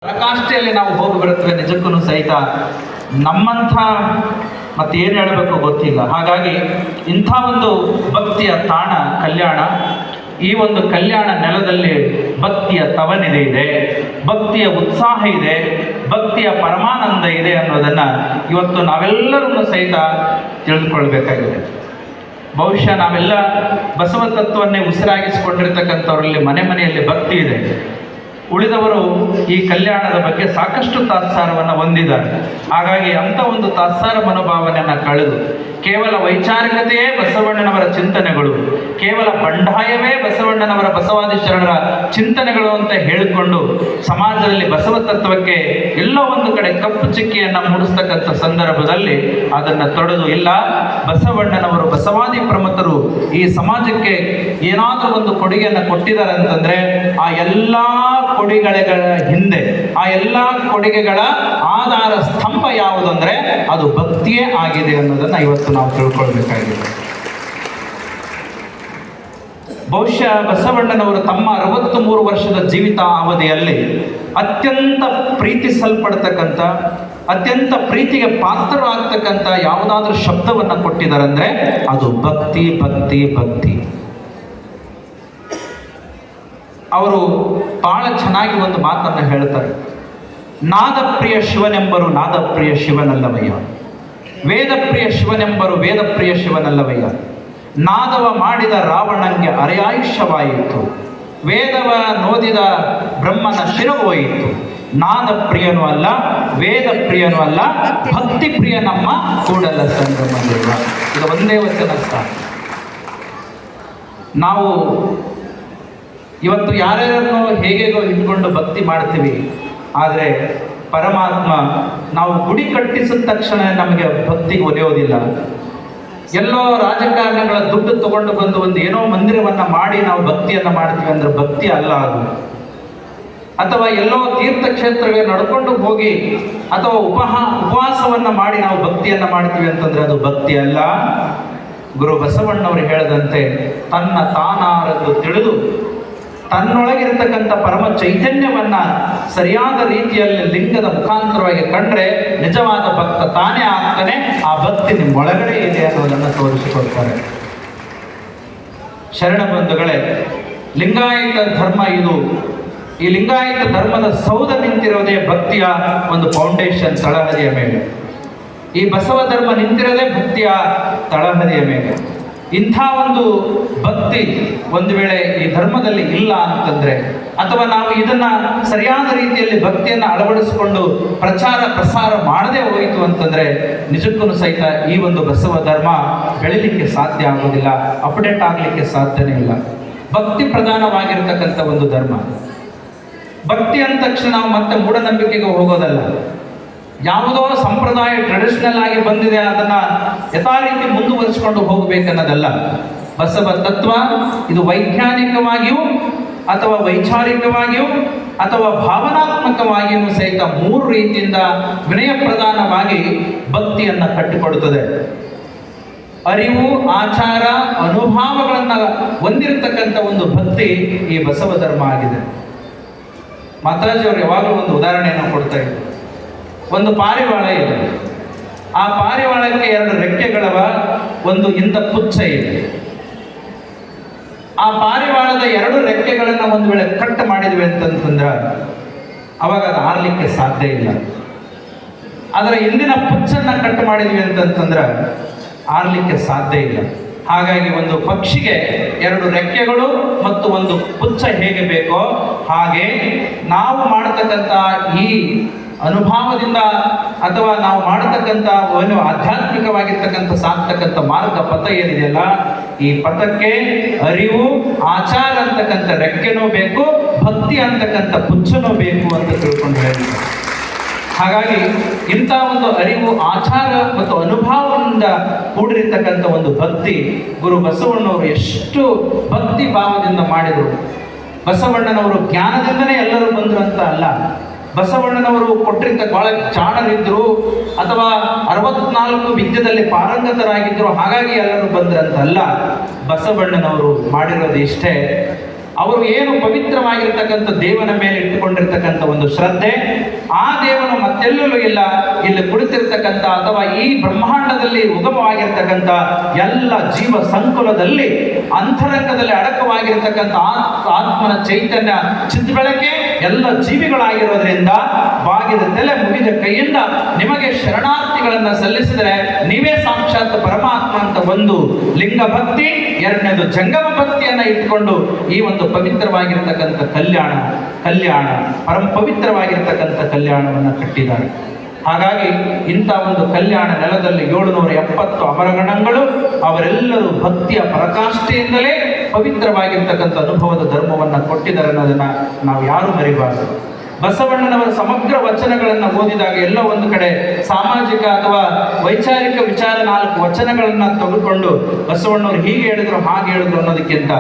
ಪರಾಕಾಷ್ಠೆಯಲ್ಲಿ ನಾವು ಹೋಗಿ ಬರುತ್ತೇವೆ. ನಿಜಕ್ಕೂ ಸಹಿತ ನಮ್ಮಂಥ ಮತ್ತೆ ಏನು ಹೇಳಬೇಕು ಗೊತ್ತಿಲ್ಲ. ಹಾಗಾಗಿ ಇಂಥ ಒಂದು ಭಕ್ತಿಯ ತಾಣ ಕಲ್ಯಾಣ. ಈ ಒಂದು ಕಲ್ಯಾಣ ನೆಲದಲ್ಲಿ ಭಕ್ತಿಯ ತವನಿದೆ ಇದೆ, ಭಕ್ತಿಯ ಉತ್ಸಾಹ ಇದೆ, ಭಕ್ತಿಯ ಪರಮಾನಂದ ಇದೆ ಅನ್ನೋದನ್ನು ಇವತ್ತು ನಾವೆಲ್ಲರೂ ಸಹಿತ ತಿಳಿದುಕೊಳ್ಬೇಕಾಗಿದೆ. ಬಹುಶಃ ನಾವೆಲ್ಲ ಬಸವ ತತ್ವವನ್ನೇ ಉಸಿರಾಗಿಸಿಕೊಂಡಿರ್ತಕ್ಕಂಥವರಲ್ಲಿ ಮನೆ ಮನೆಯಲ್ಲಿ ಭಕ್ತಿ ಇದೆ. ಉಳಿದವರು ಈ ಕಲ್ಯಾಣದ ಬಗ್ಗೆ ಸಾಕಷ್ಟು ತಾತ್ಸಾರವನ್ನು ಹೊಂದಿದ್ದಾರೆ. ಹಾಗಾಗಿ ಅಂಥ ಒಂದು ತಾತ್ಸಾರ ಮನೋಭಾವನೆಯನ್ನು ಕಳೆದು ಕೇವಲ ವೈಚಾರಿಕತೆಯೇ ಬಸವಣ್ಣನವರ ಚಿಂತನೆಗಳು, ಕೇವಲ ಬಂಡಾಯವೇ ಬಸವಣ್ಣನವರ ಬಸವಾದಿ ಶರಣರ ಚಿಂತನೆಗಳು ಅಂತ ಹೇಳಿಕೊಂಡು ಸಮಾಜದಲ್ಲಿ ಬಸವ ತತ್ವಕ್ಕೆ ಎಲ್ಲೋ ಒಂದು ಕಡೆ ಕಪ್ಪು ಚಿಕ್ಕಿಯನ್ನು ಮೂಡಿಸ್ತಕ್ಕಂಥ ಸಂದರ್ಭದಲ್ಲಿ ಅದನ್ನು ತೊಡೆದು, ಇಲ್ಲ, ಬಸವಣ್ಣನವರು ಬಸವಾದಿ ಪ್ರಮುಖರು ಈ ಸಮಾಜಕ್ಕೆ ಏನಾದರೂ ಒಂದು ಕೊಡುಗೆಯನ್ನು ಕೊಟ್ಟಿದ್ದಾರೆ ಅಂತಂದರೆ ಆ ಎಲ್ಲ ಕೊಡುಗೆಗಳ ಹಿಂದೆ, ಆ ಎಲ್ಲ ಕೊಡುಗೆಗಳ ಆಧಾರ ಸ್ತಂಭ ಯಾವುದಂದ್ರೆ ಅದು ಭಕ್ತಿಯೇ ಆಗಿದೆ ಅನ್ನೋದನ್ನ ಇವತ್ತು ನಾವು ತಿಳ್ಕೊಳ್ಬೇಕಾಗಿದೆ. ಬಹುಶಃ ಬಸವಣ್ಣನವರು ತಮ್ಮ 63 ವರ್ಷದ ಜೀವಿತ ಅವಧಿಯಲ್ಲಿ ಅತ್ಯಂತ ಪ್ರೀತಿಸಲ್ಪಡ್ತಕ್ಕಂಥ, ಅತ್ಯಂತ ಪ್ರೀತಿಗೆ ಪಾತ್ರರಾಗ್ತಕ್ಕಂಥ ಯಾವುದಾದ್ರೂ ಶಬ್ದವನ್ನು ಕೊಟ್ಟಿದ್ದಾರೆ ಅಂದ್ರೆ ಅದು ಭಕ್ತಿ, ಭಕ್ತಿ, ಭಕ್ತಿ. ಅವರು ಬಹಳ ಚೆನ್ನಾಗಿ ಒಂದು ಮಾತನ್ನು ಹೇಳ್ತಾರೆ. ನಾದಪ್ರಿಯ ಶಿವನೆಂಬರು ನಾದಪ್ರಿಯ ಶಿವನಲ್ಲವಯ್ಯ, ವೇದಪ್ರಿಯ ಶಿವನೆಂಬರು ವೇದಪ್ರಿಯ ಶಿವನಲ್ಲವಯ್ಯ. ನಾದವ ಮಾಡಿದ ರಾವಣಂಗೆ ಅರೆಯಾಯುಷ್ಯವಾಯಿತು, ವೇದವ ನೋದಿದ ಬ್ರಹ್ಮನ ಶಿರವೋಯಿತು. ನಾದ ಪ್ರಿಯನೂ ಅಲ್ಲ, ವೇದ ಪ್ರಿಯನೂ ಅಲ್ಲ, ಭಕ್ತಿ ಪ್ರಿಯ ನಮ್ಮ ಕೂಡಲ ಸಂಗಮ ದೇವ. ಇದು ಒಂದೇ ವಚನ ಸಾಕು. ನಾವು ಇವತ್ತು ಯಾರ್ಯಾರನ್ನು ಹೇಗೇಗೋ ಇಟ್ಕೊಂಡು ಭಕ್ತಿ ಮಾಡ್ತೀವಿ, ಆದರೆ ಪರಮಾತ್ಮ ನಾವು ಗುಡಿ ಕಟ್ಟಿಸಿದ ತಕ್ಷಣ ನಮಗೆ ಭಕ್ತಿಗೆ ಒಲಿಯೋದಿಲ್ಲ. ಎಲ್ಲೋ ರಾಜಕಾರಣಿಗಳ ದುಡ್ಡು ತಗೊಂಡು ಬಂದು ಒಂದು ಏನೋ ಮಂದಿರವನ್ನು ಮಾಡಿ ನಾವು ಭಕ್ತಿಯನ್ನು ಮಾಡ್ತೀವಿ ಅಂದ್ರೆ ಭಕ್ತಿ ಅಲ್ಲ ಅದು. ಅಥವಾ ಎಲ್ಲೋ ತೀರ್ಥಕ್ಷೇತ್ರಗಳಿಗೆ ನಡ್ಕೊಂಡು ಹೋಗಿ ಅಥವಾ ಉಪವಾಸವನ್ನು ಮಾಡಿ ನಾವು ಭಕ್ತಿಯನ್ನು ಮಾಡ್ತೀವಿ ಅಂತಂದ್ರೆ ಅದು ಭಕ್ತಿ ಅಲ್ಲ. ಗುರು ಬಸವಣ್ಣವರು ಹೇಳದಂತೆ ತನ್ನ ತಾನಾರದ್ದು ತಿಳಿದು ತನ್ನೊಳಗಿರತಕ್ಕಂಥ ಪರಮ ಚೈತನ್ಯವನ್ನ ಸರಿಯಾದ ರೀತಿಯಲ್ಲಿ ಲಿಂಗದ ಮುಖಾಂತರವಾಗಿ ಕಂಡ್ರೆ ನಿಜವಾದ ಭಕ್ತ ತಾನೇ ಆಗ್ತಾನೆ. ಆ ಭಕ್ತಿ ನಿಮ್ಮೊಳಗಡೆ ಇದೆ ಅನ್ನೋದನ್ನು ತೋರಿಸಿಕೊಡ್ತಾರೆ. ಶರಣ ಬಂಧುಗಳೇ, ಲಿಂಗಾಯತ ಧರ್ಮ ಇದು. ಈ ಲಿಂಗಾಯತ ಧರ್ಮದ ಸೌಧ ನಿಂತಿರೋದೇ ಭಕ್ತಿಯ ಒಂದು ಫೌಂಡೇಶನ್, ತಳಹದಿಯ ಮೇಲೆ. ಈ ಬಸವ ಧರ್ಮ ನಿಂತಿರೋದೇ ಭಕ್ತಿಯ ತಳಹದಿಯ ಮೇಲೆ. ಇಂಥ ಒಂದು ಭಕ್ತಿ ಒಂದು ವೇಳೆ ಈ ಧರ್ಮದಲ್ಲಿ ಇಲ್ಲ ಅಂತಂದ್ರೆ, ಅಥವಾ ನಾವು ಇದನ್ನ ಸರಿಯಾದ ರೀತಿಯಲ್ಲಿ ಭಕ್ತಿಯನ್ನು ಅಳವಡಿಸಿಕೊಂಡು ಪ್ರಚಾರ ಪ್ರಸಾರ ಮಾಡದೇ ಹೋಯಿತು ಅಂತಂದ್ರೆ ನಿಜಕ್ಕೂ ಸಹಿತ ಈ ಒಂದು ಬಸವ ಧರ್ಮ ಬೆಳಿಲಿಕ್ಕೆ ಸಾಧ್ಯ ಆಗೋದಿಲ್ಲ, ಅಪ್ಡೇಟ್ ಆಗಲಿಕ್ಕೆ ಸಾಧ್ಯನೇ ಇಲ್ಲ. ಭಕ್ತಿ ಪ್ರಧಾನವಾಗಿರ್ತಕ್ಕಂಥ ಒಂದು ಧರ್ಮ. ಭಕ್ತಿ ಅಂದ ತಕ್ಷಣ ನಾವು ಮತ್ತೆ ಮೂಢನಂಬಿಕೆಗೆ ಹೋಗೋದಲ್ಲ. ಯಾವುದೋ ಸಂಪ್ರದಾಯ ಟ್ರೆಡಿಷನಲ್ ಆಗಿ ಬಂದಿದೆ ಅದನ್ನ ಯಥಾ ರೀತಿ ಮುಂದುವರಿಸಿಕೊಂಡು ಹೋಗಬೇಕನ್ನೋದಲ್ಲ. ಬಸವ ತತ್ವ ಇದು ವೈಜ್ಞಾನಿಕವಾಗಿಯೂ ಅಥವಾ ವೈಚಾರಿಕವಾಗಿಯೂ ಅಥವಾ ಭಾವನಾತ್ಮಕವಾಗಿಯೂ ಸಹಿತ 3 ರೀತಿಯಿಂದ ವಿನಯ ಪ್ರಧಾನವಾಗಿ ಭಕ್ತಿಯನ್ನು ಕಟ್ಟಿಕೊಡುತ್ತದೆ. ಅರಿವು, ಆಚಾರ, ಅನುಭವಗಳನ್ನು ಹೊಂದಿರತಕ್ಕಂಥ ಒಂದು ಭಕ್ತಿ ಈ ಬಸವ ಧರ್ಮ ಆಗಿದೆ. ಮಾತಾಜಿಯವರು ಯಾವಾಗಲೂ ಒಂದು ಉದಾಹರಣೆಯನ್ನು ಕೊಡ್ತಾ ಇದ್ರು. ಒಂದು ಪಾರಿವಾಳ ಇದೆ. ಆ ಪಾರಿವಾಳಕ್ಕೆ 2 ರೆಕ್ಕೆಗಳವ, ಒಂದು ಇಂದ ಪುಚ್ಛ ಇದೆ. ಆ ಪಾರಿವಾಳದ 2 ರೆಕ್ಕೆಗಳನ್ನು ಒಂದು ವೇಳೆ ಕಟ್ ಮಾಡಿದ್ವಿ ಅಂತಂದ್ರೆ ಅವಾಗ ಅದು ಹಾರಲಿಕ್ಕೆ ಸಾಧ್ಯ ಇಲ್ಲ. ಅದರ ಹಿಂದಿನ ಪುಚ್ಚನ್ನು ಕಟ್ ಮಾಡಿದ್ವಿ ಅಂತಂದ್ರೆ ಹಾರಲಿಕ್ಕೆ ಸಾಧ್ಯ ಇಲ್ಲ. ಹಾಗಾಗಿ ಒಂದು ಪಕ್ಷಿಗೆ 2 ರೆಕ್ಕೆಗಳು ಮತ್ತು ಒಂದು ಪುಚ್ಛ ಹೇಗೆ ಬೇಕೋ ಹಾಗೆ ನಾವು ಮಾಡತಕ್ಕಂಥ ಈ ಅನುಭವದಿಂದ ಅಥವಾ ನಾವು ಮಾಡತಕ್ಕಂಥ ಏನು ಆಧ್ಯಾತ್ಮಿಕವಾಗಿರ್ತಕ್ಕಂಥ ಸಾಕ್ತಕ್ಕಂಥ ಮಾರ್ಗ ಪಥ ಏನಿದೆಯಲ್ಲ, ಈ ಪಥಕ್ಕೆ ಅರಿವು, ಆಚಾರ ಅಂತಕ್ಕಂಥ ರೆಕ್ಕೆನೂ ಬೇಕು, ಭಕ್ತಿ ಅಂತಕ್ಕಂಥ ಪುಚ್ಛನೂ ಬೇಕು ಅಂತ ತಿಳ್ಕೊಂಡು ಹೇಳ್ತಾರೆ. ಹಾಗಾಗಿ ಇಂಥ ಒಂದು ಅರಿವು, ಆಚಾರ ಮತ್ತು ಅನುಭವದಿಂದ ಕೂಡಿರ್ತಕ್ಕಂಥ ಒಂದು ಭಕ್ತಿ ಗುರು ಬಸವಣ್ಣವರು ಎಷ್ಟು ಭಕ್ತಿ ಭಾವದಿಂದ ಮಾಡಿದರು. ಬಸವಣ್ಣನವರು ಜ್ಞಾನದಿಂದನೇ ಎಲ್ಲರೂ ಬಂದರು ಅಂತ ಅಲ್ಲ. ಬಸವಣ್ಣನವರು ಕೊಟ್ಟಿದ್ದ ಬಹಳ ಜಾಣರಿದ್ರು ಅಥವಾ 64 ವಿದ್ಯೆಯಲ್ಲಿ ಪಾರಂಗತರಾಗಿದ್ದರು, ಹಾಗಾಗಿ ಎಲ್ಲರೂ ಬಂದ್ರಂತಲ್ಲ. ಬಸವಣ್ಣನವರು ಮಾಡಿರೋದು ಇಷ್ಟೇ, ಅವರು ಏನು ಪವಿತ್ರವಾಗಿರ್ತಕ್ಕಂಥ ದೇವನ ಮೇಲೆ ಇಟ್ಟುಕೊಂಡಿರ್ತಕ್ಕಂಥ ಒಂದು ಶ್ರದ್ಧೆ, ಆ ದೇವನು ಮತ್ತೆಲ್ಲೂ ಇಲ್ಲ, ಇಲ್ಲಿ ಕುಳಿತಿರ್ತಕ್ಕಂಥ ಅಥವಾ ಈ ಬ್ರಹ್ಮಾಂಡದಲ್ಲಿ ಉಗಮವಾಗಿರ್ತಕ್ಕಂಥ ಎಲ್ಲ ಜೀವ ಸಂಕುಲದಲ್ಲಿ ಅಂತರಂಗದಲ್ಲಿ ಅಡಕವಾಗಿರ್ತಕ್ಕಂಥ ಆತ್ಮನ ಚೈತನ್ಯ ಚಿದ್ಬೆಳಕೆ ಎಲ್ಲ ಜೀವಿಗಳಾಗಿರೋದ್ರಿಂದ ಬಾಗಿದ ತಲೆ ಮುಗಿದ ಕೈಯಿಂದ ನಿಮಗೆ ಶರಣಾರ್ಥಿಗಳನ್ನ ಸಲ್ಲಿಸಿದರೆ ನೀವೇ ಸಾಕ್ಷಾತ್ ಪರಮಾತ್ಮ ಅಂತ ಒಂದು ಲಿಂಗ ಭಕ್ತಿ, ಎರಡನೇದು ಜಂಗಮ ಭಕ್ತಿಯನ್ನ ಇಟ್ಕೊಂಡು ಈ ಒಂದು ಪವಿತ್ರವಾಗಿರ್ತಕ್ಕಂಥ ಕಲ್ಯಾಣ ಪರಮ ಪವಿತ್ರವಾಗಿರ್ತಕ್ಕಂಥ ಕಲ್ಯಾಣವನ್ನು ಕಟ್ಟಿದ್ದಾರೆ. ಹಾಗಾಗಿ ಇಂಥ ಒಂದು ಕಲ್ಯಾಣ ನೆಲದಲ್ಲಿ 770 ಅಮರಗಣಗಳು ಅವರೆಲ್ಲರೂ ಭಕ್ತಿಯ ಪರಾಕಾಷ್ಠೆಯಿಂದಲೇ ಪವಿತ್ರವಾಗಿರ್ತಕ್ಕಂಥ ಅನುಭವದ ಧರ್ಮವನ್ನು ಕೊಟ್ಟಿದ್ದಾರೆ ಅನ್ನೋದನ್ನ ನಾವು ಯಾರು ಮರಿಬಾರದು. ಬಸವಣ್ಣನವರ ಸಮಗ್ರ ವಚನಗಳನ್ನು ಓದಿದಾಗ ಎಲ್ಲ ಒಂದು ಕಡೆ ಸಾಮಾಜಿಕ ಅಥವಾ ವೈಚಾರಿಕ ವಿಚಾರ 4 ವಚನಗಳನ್ನ ತೆಗೆದುಕೊಂಡು ಬಸವಣ್ಣವರು ಹೀಗೆ ಹೇಳಿದ್ರು ಹಾಗೆ ಹೇಳಿದ್ರು ಅನ್ನೋದಕ್ಕಿಂತ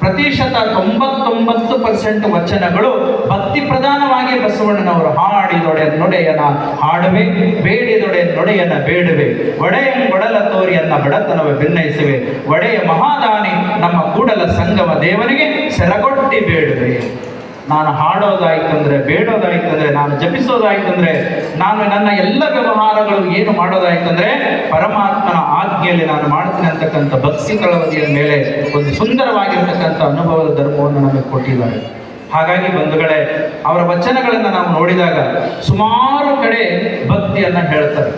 ಪ್ರತಿಶತ 99% ವಚನಗಳು ಭಕ್ತಿ ಪ್ರಧಾನವಾಗಿ ಬಸವಣ್ಣನವರು ಹಾಡಿದೊಡೆ ನೊಡೆಯನ ಹಾಡುವೆ, ಬೇಡಿದೊಡೆ ನೊಡೆಯನ ಬೇಡುವೆ, ಒಡೆಯ ಕೊಡಲ ತೋರಿಯನ್ನ ಬಡತನವ ಭಿನ್ನಯಿಸುವೆ, ಒಡೆಯ ಮಹಾದಾನಿ ನಮ್ಮ ಕೂಡಲ ಸಂಗಮ ದೇವನಿಗೆ ಸೆರಗೊಟ್ಟಿ ಬೇಡುವೆ. ನಾನು ಹಾಡೋದಾಯ್ತಂದ್ರೆ, ಬೇಡೋದಾಯ್ತಂದ್ರೆ, ನಾನು ಜಪಿಸೋದಾಯ್ತಂದ್ರೆ, ನಾನು ನನ್ನ ಎಲ್ಲ ವ್ಯವಹಾರಗಳು ಏನು ಮಾಡೋದಾಯ್ತಂದ್ರೆ ಪರಮಾತ್ಮನ ಆಜ್ಞೆಯಲ್ಲಿ ನಾನು ಮಾಡ್ತೀನಿ ಅಂತಕ್ಕಂಥ ಭಕ್ತಿ ಕಳವದಿಯ ಮೇಲೆ ಒಂದು ಸುಂದರವಾಗಿರ್ತಕ್ಕಂಥ ಅನುಭವದ ಧರ್ಮವನ್ನು ನಮಗೆ ಕೊಟ್ಟಿದ್ದಾರೆ. ಹಾಗಾಗಿ ಬಂಧುಗಳೇ, ಅವರ ವಚನಗಳನ್ನು ನಾವು ನೋಡಿದಾಗ ಸುಮಾರು ಕಡೆ ಭಕ್ತಿಯನ್ನ ಹೇಳ್ತಾರೆ.